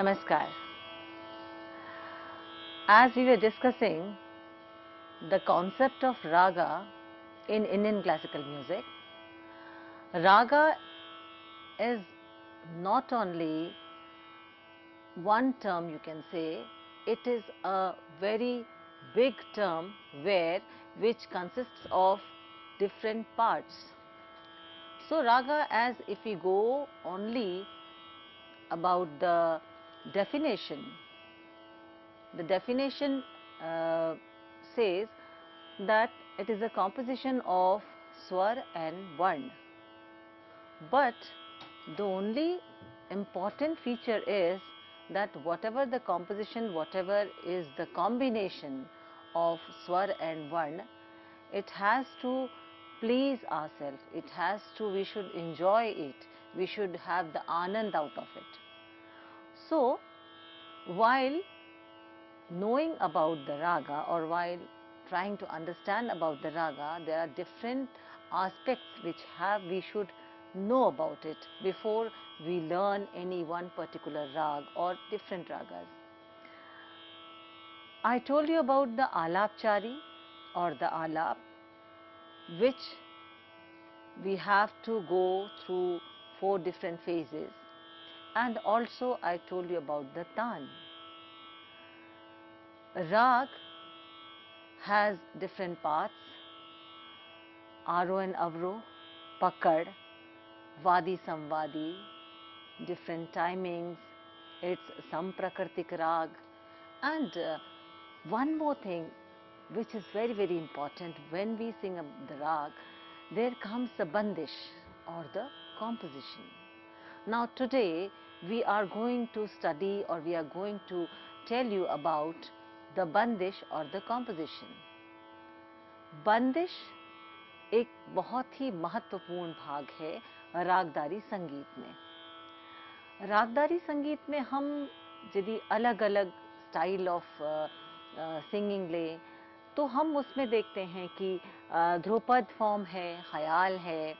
Namaskar. As we were discussing the concept of raga in Indian classical music, raga is not only one term, you can say, it is a very big term which consists of different parts. So raga, as if we go only about the definition says that it is a composition of swar and varn. But the only important feature is that whatever the composition, whatever is the combination of swar and varn, it has to please ourselves, we should enjoy it, we should have the anand out of it. So, while knowing about the raga, or while trying to understand about the raga, there are different aspects which we should know about it before we learn any one particular rag or different ragas. I told you about the alapchari or the alap, which we have to go through 4 different phases, and also I told you about the tan. Rag has different parts: Aro and Avro, Pakad, Vadi Samvadi, different timings, it's Samprakartik Rag. And one more thing which is very, very important, when we sing the rag, there comes the bandish or the composition. Now today we are going to study, or we are going to tell you about the bandish or the composition. बंदिश एक बहुत ही महत्वपूर्ण भाग है रागदारी संगीत में। रागदारी संगीत में हम यदि अलग-अलग स्टाइल ऑफ सिंगिंग ले तो हम उसमें देखते हैं कि ध्रुपद फॉर्म है, ख्याल है,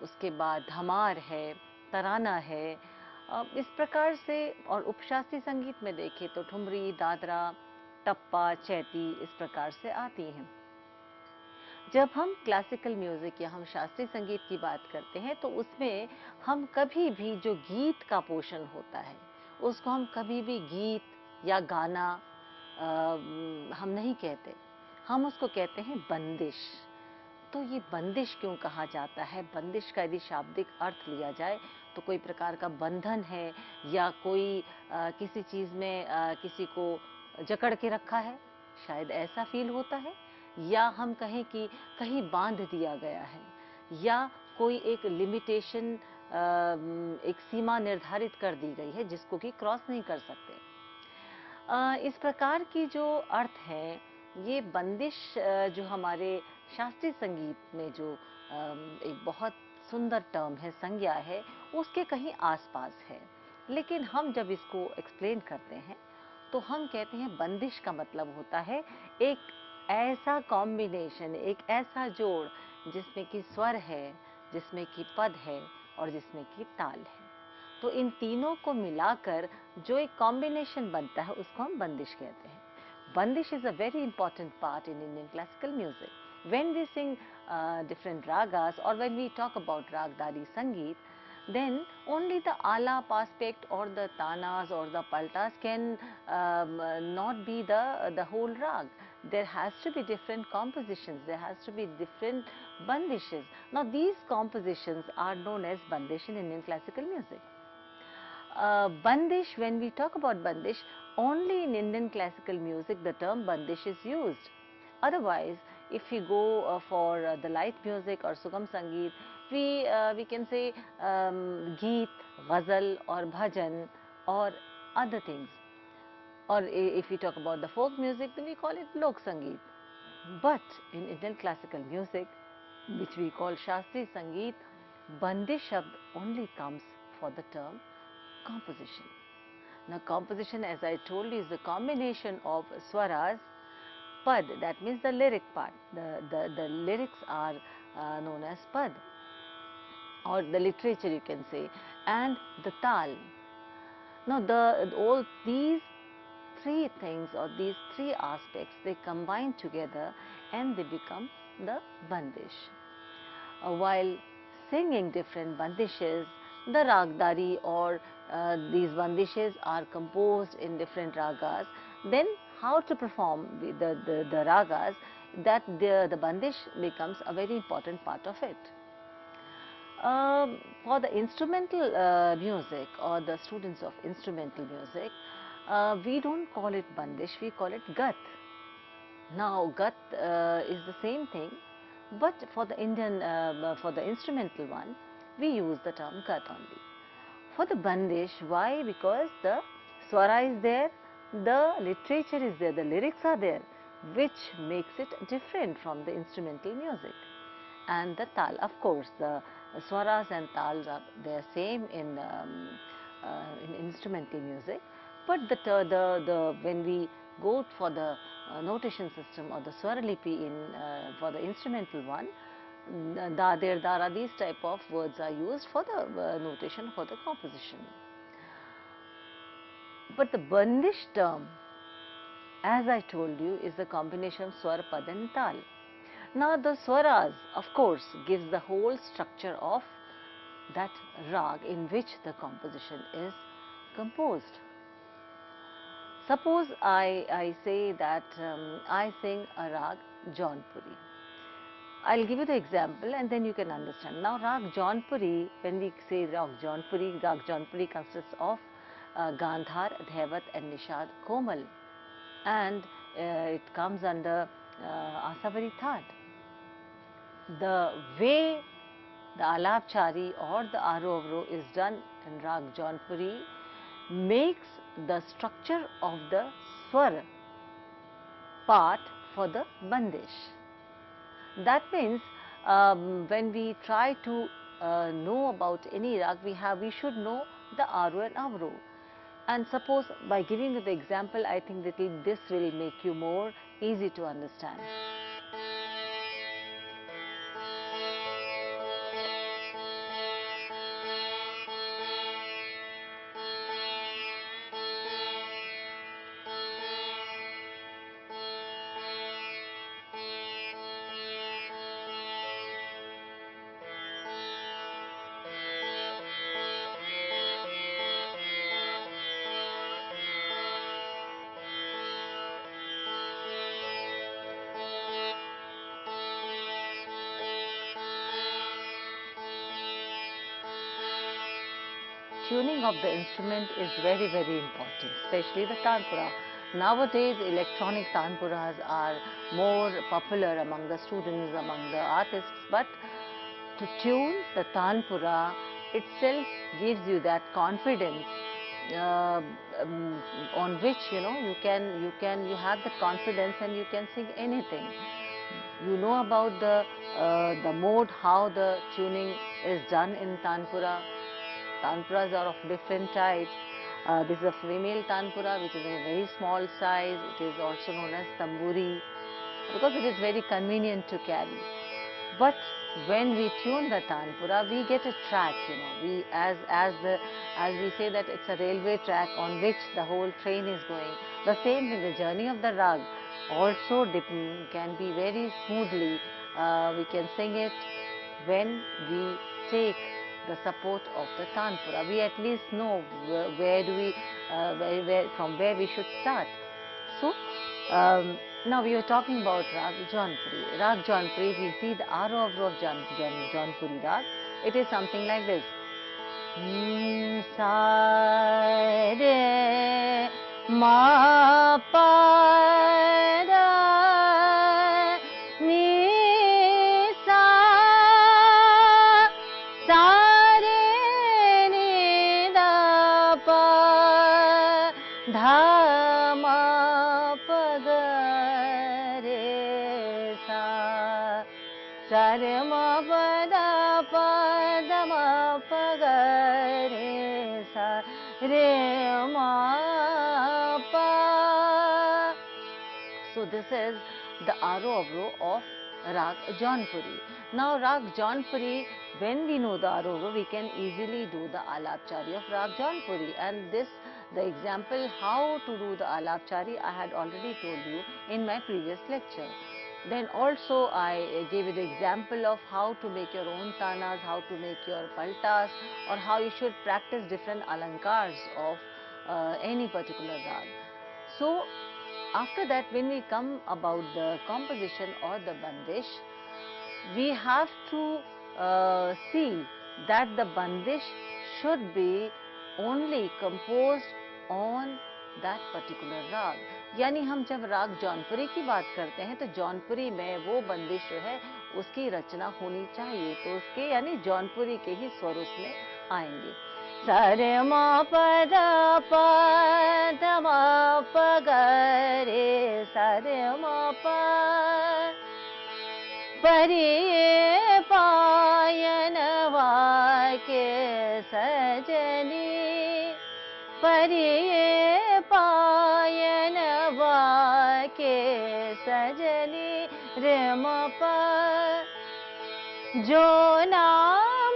उसके बाद धमार है, तराना है, इस प्रकार से। और उपशास्त्रीय संगीत में देखें तो ठुमरी, दादरा, टप्पा, चैती इस प्रकार से आती हैं। जब हम क्लासिकल म्यूजिक या हम शास्त्रीय संगीत की बात करते हैं तो उसमें हम कभी भी जो गीत का पोर्शन होता है उसको हम कभी भी गीत या गाना हम नहीं कहते, हम उसको कहते हैं बंदिश। तो ये बंदिश क्यों कहा जाता है? बंदिश का यदि शाब्दिक अर्थ लिया जाए तो कोई प्रकार का बंधन है, या कोई किसी चीज़ में किसी को जकड़ के रखा है, शायद ऐसा फील होता है। या हम कहें कि कहीं बांध दिया गया है, या कोई एक लिमिटेशन, एक सीमा निर्धारित कर दी गई है जिसको कि क्रॉस नहीं कर सकते। इस प्रकार की जो अर्थ है, ये बंदिश जो हमारे शास्त्रीय संगीत में जो एक बहुत सुंदर टर्म है, संज्ञा है, उसके कहीं आसपास है। लेकिन हम जब इसको एक्सप्लेन करते हैं तो हम कहते हैं बंदिश का मतलब होता है एक ऐसा कॉम्बिनेशन, एक ऐसा जोड़ जिसमें कि स्वर है, जिसमें कि पद है और जिसमें कि ताल है। तो इन तीनों को मिलाकर जो एक कॉम्बिनेशन बनता है उसको हम बंदिश कहते हैं। Bandish is a very important part in Indian classical music. When we sing different ragas, or when we talk about ragdari sangeet, then only the alap aspect or the tanas or the paltas can not be the whole rag. There has to be different compositions, there has to be different bandishes. Now these compositions are known as bandish in Indian classical music. Bandish, when we talk about bandish, only in Indian classical music the term bandish is used. Otherwise, if we go for the light music or Sugam Sangeet, we can say Geet, Ghazal or Bhajan or other things. Or if we talk about the folk music, then we call it Lok Sangeet. But in Indian classical music, which we call Shastriya Sangeet, Bandish Shabd only comes for the term composition. Now composition, as I told you, is the combination of swaras, pad, that means the lyric part. The lyrics are known as pad, or the literature you can say, and the tal. Now all these three things or these three aspects, they combine together and they become the bandish. While singing different bandishes, the ragdari or these bandishes are composed in different ragas, then how to perform the ragas, that the bandish becomes a very important part of it. For the instrumental music or the students of instrumental music, we don't call it bandish, we call it gat. Now gat is the same thing, but for the for the instrumental one, we use the term gat only. For the bandish, why? Because the swara is there, the literature is there, the lyrics are there, which makes it different from the instrumental music. And the tal, of course, the swaras and tals are they same in instrumental music, but when we go for the notation system or the swaralipi in for the instrumental one, da, der, dara, these type of words are used for the notation for the composition. But the bandish term, as I told you, is the combination of swar, pad and tal. Now the swaras, of course, gives the whole structure of that rag in which the composition is composed. Suppose I say that I sing a rag Jaunpuri. I'll give you the example and then you can understand. Now rag Jaunpuri, when we say rag Jaunpuri consists of Gandhar, Dhaivat and Nishad Komal, and it comes under Asavari Thad. The way the Alapchari or the Arovro is done in rag Jaunpuri makes the structure of the swar part for the bandish. That means when we try to know about any rag, we should know the Aro and Avro. And suppose by giving you the example, I think that this will make you more easy to understand. Tuning of the instrument is very, very important, especially the tanpura. Nowadays, electronic tanpuras are more popular among the students, among the artists, but to tune the tanpura itself gives you that confidence on which you have the confidence and you can sing anything. You know about the mode, how the tuning is done in tanpura. Tanpuras are of different types. This is a female tanpura which is of a very small size. It is also known as tamburi because it is very convenient to carry. But when we tune the tanpura, we get a track. We as we say that it's a railway track on which the whole train is going. The same thing, the journey of the rag also can be very smoothly. We can sing it when we take the support of the tanpura. We at least know from where we should start. So now we are talking about rag Jaunpuri. Rag Jaunpuri, if we see the Aro Avro of Jaunpuri rag, it is something like this. Sa re ma pa da ni sa sa re ni da pa dha ma pa ga re sa sa re ma pa da pa da ma pa ga re sa re ma pa. So this is the Aro Avro of rag Jaunpuri. Now rag Jaunpuri, when we know the Aro Avro, we can easily do the Alapchari of rag Jaunpuri, and this The example how to do the Alapchari I had already told you in my previous lecture. Then also I gave you the example of how to make your own tanas, how to make your paltas, or how you should practice different alankars of any particular rag. So after that, when we come about the composition or the bandish, we have to see that the bandish should be only composed on that particular rag. यानी हम जब राग जौनपुरी की बात करते हैं तो जौनपुरी में वो बंदिश जो है उसकी रचना होनी चाहिए, तो उसके यानी जौनपुरी के ही स्वर उसमें आएंगे। सारे मा प ध प ध म प ग रे सारे मा प परे पायन वाके सजनी परे पायन वाके सजनी रे म प जो ना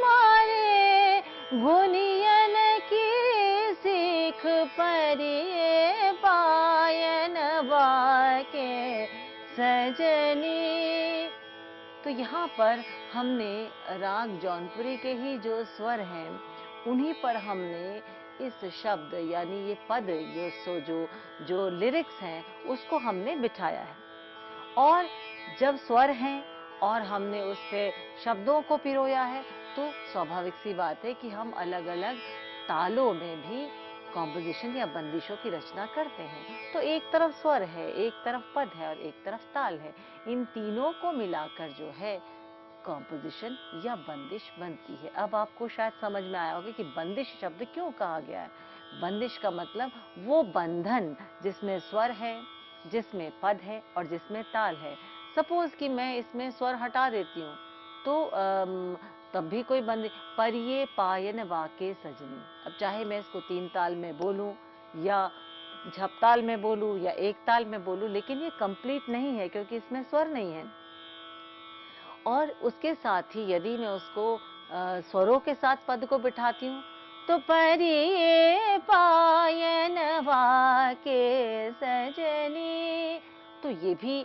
मारे गुनियन की सीख परे पायन वाके सजनी। तो यहाँ पर हमने राग जौनपुरी के ही जो स्वर हैं उन्हीं पर हमने इस शब्द यानी ये पद जो लिरिक्स हैं उसको हमने बिठाया है। और जब स्वर हैं और हमने उस पे शब्दों को पिरोया है तो स्वाभाविक सी बात है कि हम अलग अलग तालों में भी कॉम्पोजिशन या बंदिशों की रचना करते हैं। तो एक तरफ स्वर है, एक तरफ पद है और एक तरफ ताल है, इन तीनों को मिलाकर जो है कॉम्पोजिशन या बंदिश बनती है। अब आपको शायद समझ में आया होगा कि बंदिश शब्द क्यों कहा गया है। बंदिश का मतलब वो बंधन जिसमें स्वर है, जिसमें पद है और जिसमें ताल है। सपोज कि मैं इसमें स्वर हटा देती हूँ तो तब भी कोई बंदिश, परिये पायन वाके सजनी। अब चाहे मैं इसको 3 ताल में बोलूं या झपताल में बोलूं या एक ताल में बोलूं, लेकिन ये कंप्लीट नहीं है क्योंकि इसमें स्वर नहीं है। और उसके साथ ही यदि मैं उसको स्वरों के साथ पद को बिठाती हूँ तो परिये पायन वाके सजनी, तो ये भी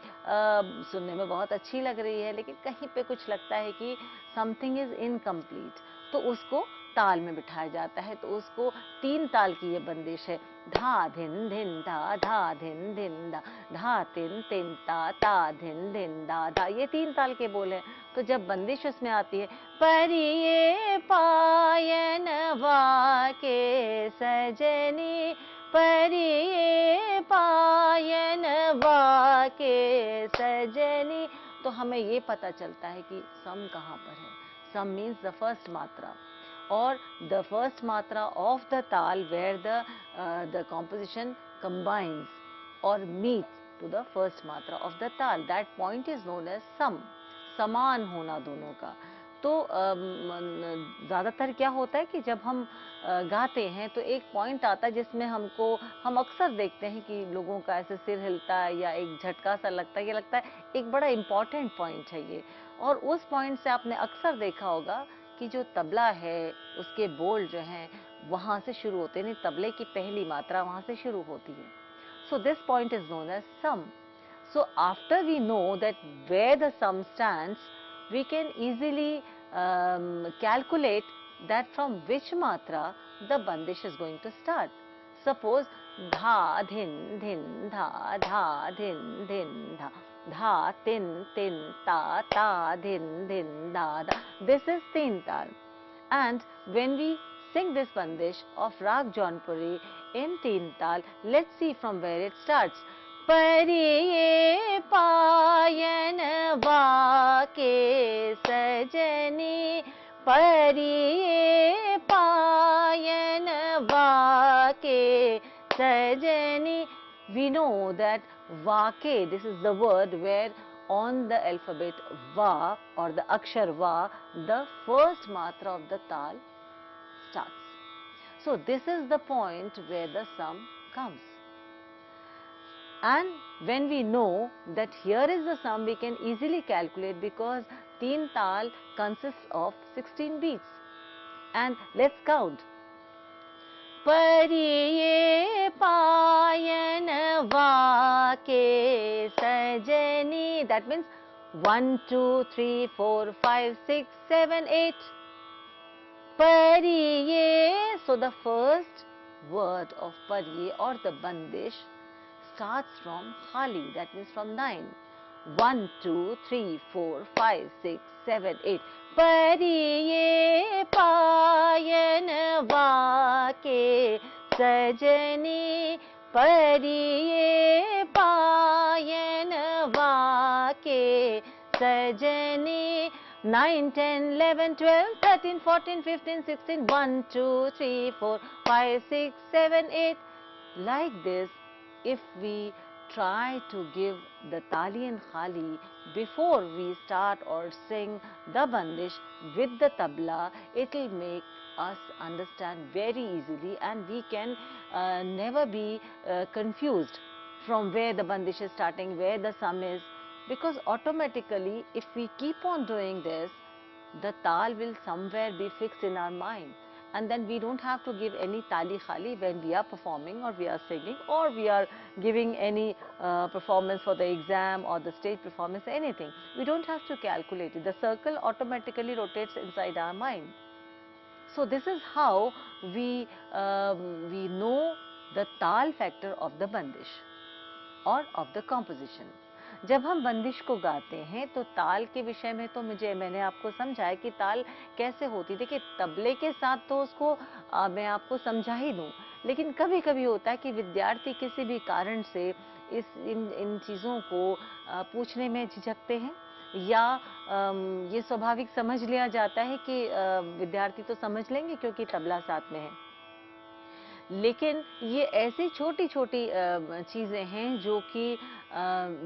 सुनने में बहुत अच्छी लग रही है, लेकिन कहीं पे कुछ लगता है कि समथिंग इज इनकम्प्लीट, तो उसको ताल में बिठाया जाता है। तो उसको 3 ताल की ये बंदिश है, धा धिन धिन धा धा धिन धिन धा धा तिन तिन ता ता धिन धिन धा धा, ये 3 ताल के बोल हैं। तो जब बंदिश उसमें आती है परिये पायन वाके सजनी परिये पायन वाके सजनी, तो हमें ये पता चलता है कि सम कहाँ पर है। सम मीन्स द फर्स्ट मात्रा or the first matra of the tal where the composition combines or meets to the first matra of the tal. That point is known as sum, समान होना दोनों का। तो ज़्यादातर क्या होता है कि जब हम गाते हैं तो एक पॉइंट आता है जिसमें हम अक्सर देखते हैं कि लोगों का ऐसे सिर हिलता है या एक झटका सा लगता है, ये लगता है एक बड़ा इम्पॉर्टेंट पॉइंट है ये। और उस पॉइंट से आपने अक्सर देखा होगा कि जो तबला है उसके बोल जो हैं वहाँ से शुरू होते हैं, तबले की पहली मात्रा वहाँ से शुरू होती है। So this point is known as sum. So after we know that where the sum stands, we can easily calculate that from which matra the bandish is going to start. Suppose dha dhin dhin dha dha dhin dhin dha dha tin tin ta ta dhin dhin da da. This is teen tal. And when we sing this bandish of Rag Jaunpuri in teen tal, let's see from where it starts. परिये पायन वाके सजनी परिये पायन वाके सजनी. We know that वाके, this is the word where on the alphabet va or the akshar va, the first matra of the tal starts. So this is the point where the sum comes. And when we know that here is the sum, we can easily calculate because teen tal consists of 16 beats. And let's count. परिये पायन वाके सजनी. That means 1, 2, 3, 4, 5, 6, 7, 8. Pariye. So the first word of pariye or the bandish starts from khali. That means from 9. 1, 2, 3, 4, 5, 6, 7, 8. Pariye payan vaake sajani. Pariye payan vaake sajani. 9, 10, 11, 12, 13, 14, 15, 16, 1, 2, 3, 4, 5, 6, 7, 8. Like this, if we try to give the tali and khali before we start or sing the bandish with the tabla, it will make us understand very easily, and we can never be confused from where the bandish is starting, where the sum is, because automatically if we keep on doing this, the tal will somewhere be fixed in our mind, and then we don't have to give any tali khali when we are performing or we are singing or we are giving any performance for the exam or the stage performance, anything. We don't have to calculate it. The circle automatically rotates inside our mind. So this is how we know the tal factor of the bandish or of the composition. जब हम बंदिश को गाते हैं तो ताल के विषय में तो मैंने आपको समझाया कि ताल कैसे होती. देखिए, तबले के साथ तो उसको मैं आपको समझा ही दूं, लेकिन कभी कभी होता है कि विद्यार्थी किसी भी कारण से इन चीज़ों को पूछने में झिझकते हैं, या ये स्वाभाविक समझ लिया जाता है कि विद्यार्थी तो समझ लेंगे क्योंकि तबला साथ में है. लेकिन ये ऐसी छोटी छोटी चीज़ें हैं जो कि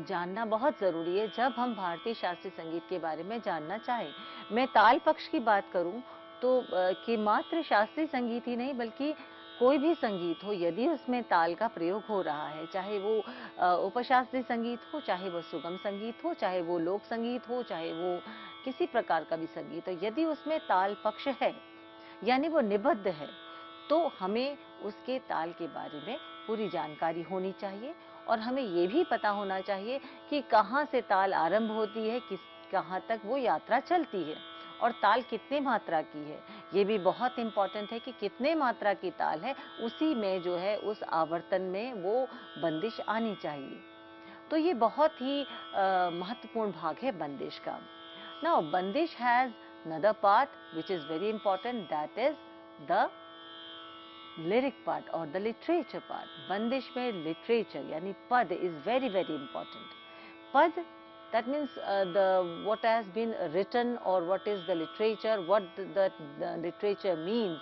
जानना बहुत ज़रूरी है जब हम भारतीय शास्त्रीय संगीत के बारे में जानना चाहें. मैं ताल पक्ष की बात करूं तो कि मात्र शास्त्रीय संगीत ही नहीं बल्कि कोई भी संगीत हो, यदि उसमें ताल का प्रयोग हो रहा है, चाहे वो उपशास्त्रीय संगीत हो, चाहे वो सुगम संगीत हो, चाहे वो लोक संगीत हो, चाहे वो किसी प्रकार का भी संगीत हो, यदि उसमें ताल पक्ष है यानी वो निबद्ध है, तो हमें उसके ताल के बारे में पूरी जानकारी होनी चाहिए और हमें ये भी पता होना चाहिए कि कहाँ से ताल आरंभ होती है, कहाँ तक वो यात्रा चलती है, और ताल कितने मात्रा की है. ये भी बहुत इम्पॉर्टेंट है कि कितने मात्रा की ताल है, उसी में जो है उस आवर्तन में वो बंदिश आनी चाहिए. तो ये बहुत ही महत्वपूर्ण भाग है बंदिश का. नाउ बंदिश has another part which is very important, that is the lyric part or the literature part. बंदिश में literature यानी पद is very very important. पद, that means what has been written or what is the literature, what the literature means,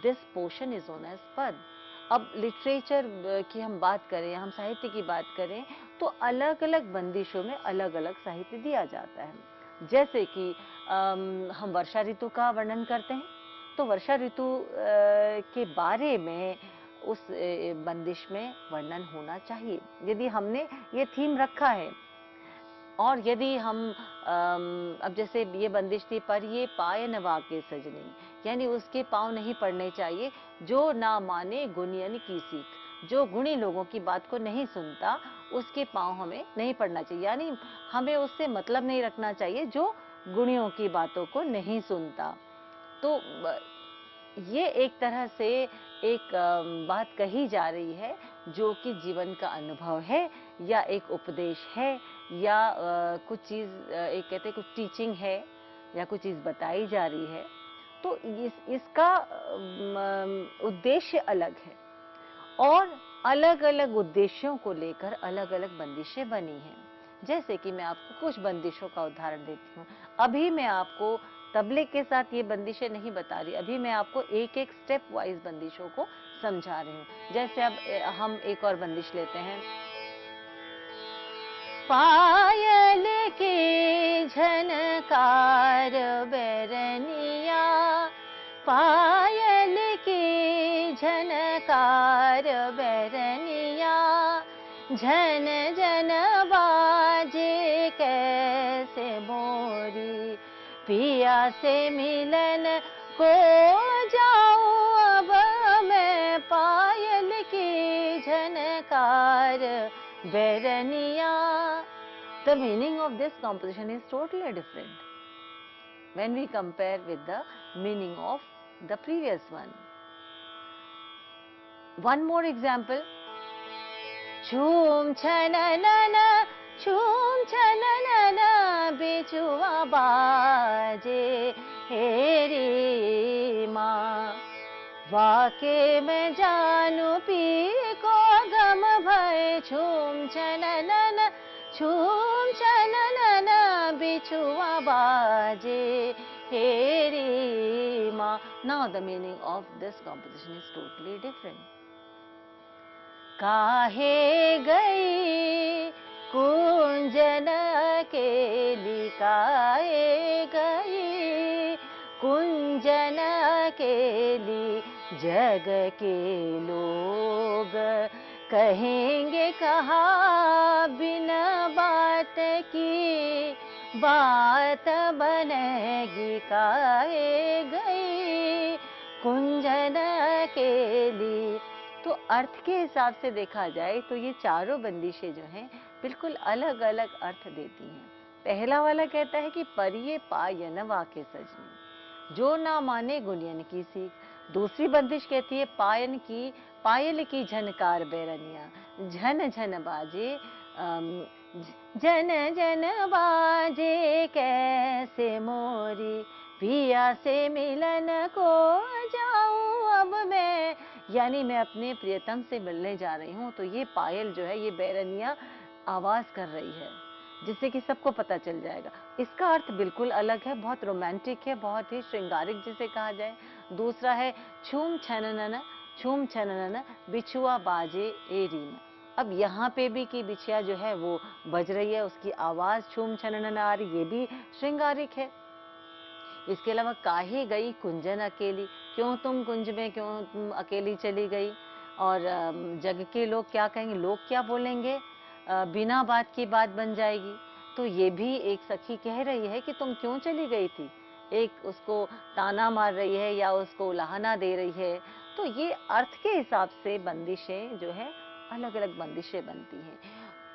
this portion is known as पद. अब literature की हम बात करें, हम साहित्य की बात करें, तो अलग अलग बंदिशों में अलग अलग साहित्य दिया जाता है. जैसे कि हम वर्षा ऋतु का वर्णन करते हैं तो वर्षा ऋतु के बारे में उस बंदिश में वर्णन होना चाहिए. यदि हमने ये थीम रखा है और यदि हम अब जैसे ये बंदिश थी, पर ये पाए नवा के सजनी, यानी उसके पाँव नहीं पड़ने चाहिए जो ना माने गुणियन की सीख. जो गुणी लोगों की बात को नहीं सुनता उसके पाँव हमें नहीं पड़ना चाहिए, यानी हमें उससे मतलब नहीं रखना चाहिए जो गुणियों की बातों को नहीं सुनता. तो ये एक तरह से एक बात कही जा रही है जो कि जीवन का अनुभव है या एक उपदेश है या कुछ चीज़ एक कहते कुछ टीचिंग है या कुछ चीज़ बताई जा रही है. तो इसका उद्देश्य अलग है और अलग अलग उद्देश्यों को लेकर अलग अलग बंदिशें बनी हैं. जैसे कि मैं आपको कुछ बंदिशों का उदाहरण देती हूँ. अभी मैं आपको तबले के साथ ये बंदिशें नहीं बता रही, अभी मैं आपको एक एक स्टेप वाइज बंदिशों को समझा रही हूँ. जैसे अब हम एक और बंदिश लेते हैं. पायल के झनकार बैरनिया, पायल के झनकार बैरनिया, झन झन बाजे कैसे मोरी, पिया से मिलन को जाऊं अब मैं Beraniya. The meaning of this composition is totally different when we compare with the meaning of the previous one. One more example. Chum chananana, chum chananana, bichua baaje heri ma. वाके में जानू पी को गम भय छूम छननन बिछुआ बाजे हेरी माँ. Now the meaning of this composition is totally different. काहे गई कुंजन अकेली, काहे गई कुंजन अकेली, जग के लोग कहेंगे कहा बिना बात की, बात बनेगी काहे गई कुंजन अकेली. तो अर्थ के हिसाब से देखा जाए तो ये चारों बंदिशें जो हैं बिल्कुल अलग अलग अर्थ देती हैं. पहला वाला कहता है कि परिये पायन वाके सजनी, जो ना माने गुनियन की सीख. दूसरी बंदिश कहती है पायन की, पायल की झनकार बैरनिया, झन झन बाजे, जन जन बाजे कैसे मोरी, पिया से मिलन को जाऊं अब मैं. यानी मैं अपने प्रियतम से मिलने जा रही हूँ. तो ये पायल जो है, ये बैरनिया आवाज कर रही है, जिससे कि सबको पता चल जाएगा. इसका अर्थ बिल्कुल अलग है, बहुत रोमांटिक है, बहुत ही श्रृंगारिक जिसे कहा जाए. दूसरा है छूम छननन बिछुआ बाजे एरीन. अब यहाँ पे भी कि बिछिया जो है वो बज रही है, उसकी आवाज छूम छननन आ रही, ये भी श्रृंगारिक है. इसके अलावा काहे गई कुंजन अकेली, क्यों तुम कुंज में, क्यों तुम अकेली चली गई. और जग के लोग क्या कहेंगे, लोग क्या बोलेंगे, बिना बात की बात बन जाएगी. तो ये भी एक सखी कह रही है कि तुम क्यों चली गई थी, एक उसको ताना मार रही है या उसको उलाहना दे रही है. तो ये अर्थ के हिसाब से बंदिशें जो है अलग अलग बंदिशें बनती हैं.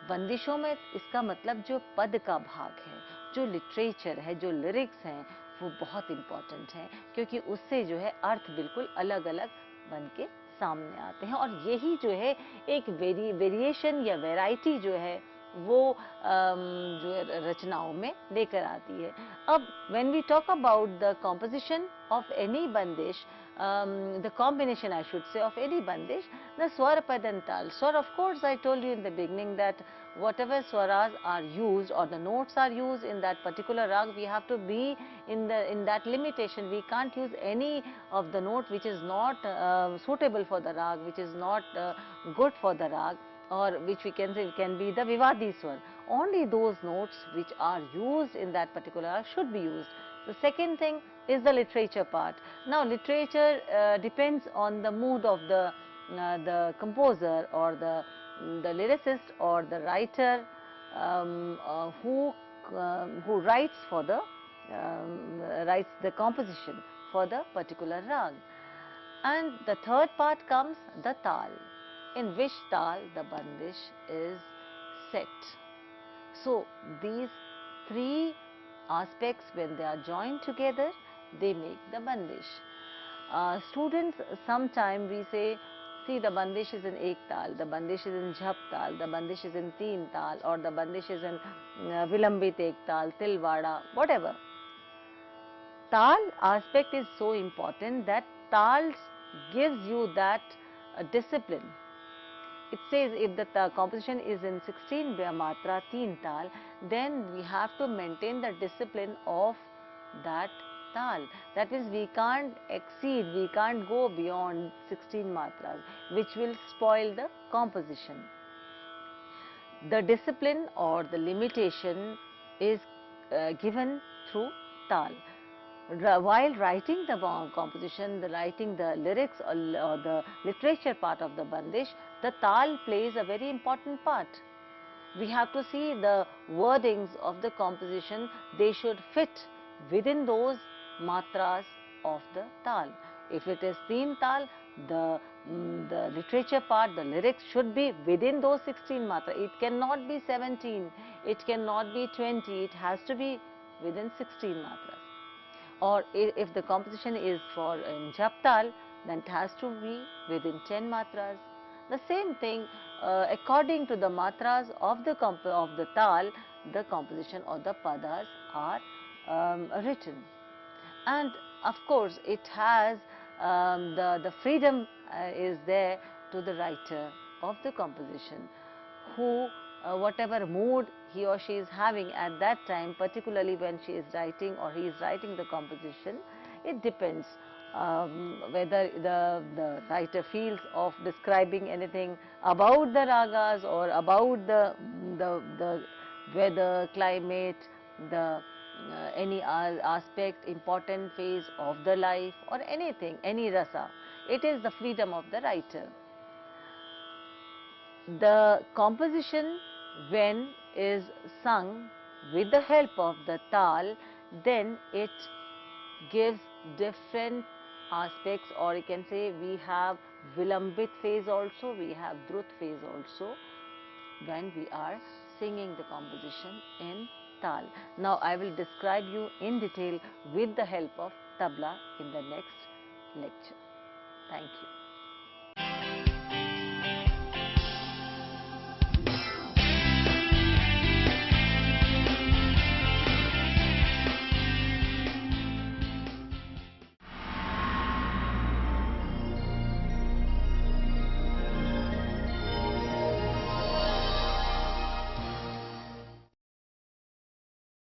बंदिशों में इसका मतलब जो पद का भाग है, जो लिटरेचर है, जो लिरिक्स हैं, वो बहुत इम्पोर्टेंट है, क्योंकि उससे जो है अर्थ बिल्कुल अलग अलग बन के सामने आते हैं. और यही जो है एक वेरिएशन या वैरायटी जो है वो जो रचनाओं में लेकर आती है. अब when we talk about the composition of any bandish, the combination I should say of any bandish, the swar pad and tal. Swar, of course, I told you in the beginning that whatever swaras are used or the notes are used in that particular rag, we have to be in that limitation. We can't use any of the note which is not suitable for the rag, which is not good for the rag, or which we can say can be the vivadi swar. Only those notes which are used in that particular rag should be used. The second thing is the literature part. Now literature depends on the mood of the composer or the lyricist or the writer who writes for the writes the composition for the particular rag. And the third part comes the tal, in which tal the bandish is set. So these three aspects, when they are joined together, they make the bandish. Students, sometime we say, see, the bandish is in ek tal, the bandish is in jhap tal, the bandish is in teen tal, or the bandish is in vilambit ek tal, tilwada, whatever. Tal aspect is so important that tal gives you that discipline. It says if the composition is in 16 matra, teen tal, then we have to maintain the discipline of that tal. That means we can't exceed, we can't go beyond 16 matras, which will spoil the composition. The discipline or the limitation is given through tal. While writing the composition, writing the lyrics or the literature part of the bandish, the tal plays a very important part. We have to see the wordings of the composition, they should fit within those matras of the tal. If it is teen tal, the literature part, the lyrics should be within those 16 matra. It cannot be 17, it cannot be 20, it has to be within 16 matras. Or if the composition is for in Japtal, then it has to be within 10 matras. The same thing, according to the matras of the tal, the composition or the padas are written. And of course, it has the freedom is there to the writer of the composition, who whatever mood he or she is having at that time, particularly when she is writing or he is writing the composition, it depends whether the writer feels of describing anything about the ragas or about the weather, climate, the any aspect, important phase of the life or anything, any rasa. It is the freedom of the writer. The composition, when is sung with the help of the tal, then it gives different aspects, or you can say we have vilambit phase also, we have drut phase also when we are singing the composition in tal. Now I will describe you in detail with the help of tabla in the next lecture. Thank you.